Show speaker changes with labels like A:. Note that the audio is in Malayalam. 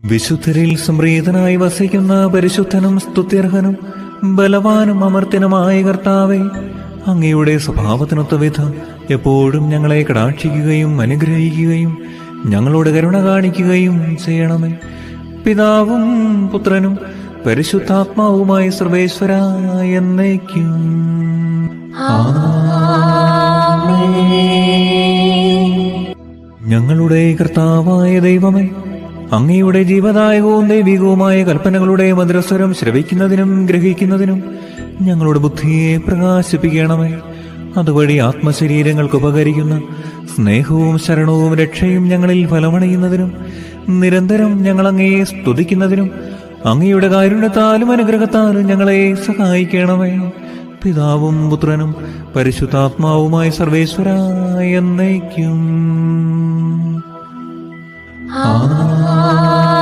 A: വിശുദ്ധരിൽ സംപ്രീതനായി വസിക്കുന്ന പരിശുദ്ധനും സ്തുത്യർഹനും ബലവാനും അമർത്യനുമായ കർത്താവേ, അങ്ങയുടെ സ്വഭാവത്തിനൊത്ത വിധം എപ്പോഴും ഞങ്ങളെ കടാക്ഷിക്കുകയും അനുഗ്രഹിക്കുകയും ഞങ്ങളോട് കരുണ കാണിക്കുകയും ചെയ്യണമേ. പിതാവും പുത്രനും പരിശുദ്ധാത്മാവുമായി സർവേശ്വര എന്നേക്കും ഞങ്ങളുടെ കർത്താവായ ദൈവമേ, അങ്ങയുടെ ജീവദായകവും ദൈവികവുമായ കൽപ്പനകളുടെ മധുരസ്വരം ശ്രവിക്കുന്നതിനും ഗ്രഹിക്കുന്നതിനും ഞങ്ങളുടെ ബുദ്ധിയെ പ്രകാശിപ്പിക്കണമേ. അതുവഴി ആത്മശരീരങ്ങൾക്ക് ഉപകരിക്കുന്ന സ്നേഹവും ശരണവും രക്ഷയും ഞങ്ങളിൽ ഫലമണിയുന്നതിനും നിരന്തരം ഞങ്ങൾ അങ്ങയെ സ്തുതിക്കുന്നതിനും അങ്ങയുടെ കാരുണ്യത്താലും അനുഗ്രഹത്താലും ഞങ്ങളെ സഹായിക്കണമേ. പിതാവും പുത്രനും പരിശുദ്ധാത്മാവുമായ സർവേശ്വര എന്നേക്കും.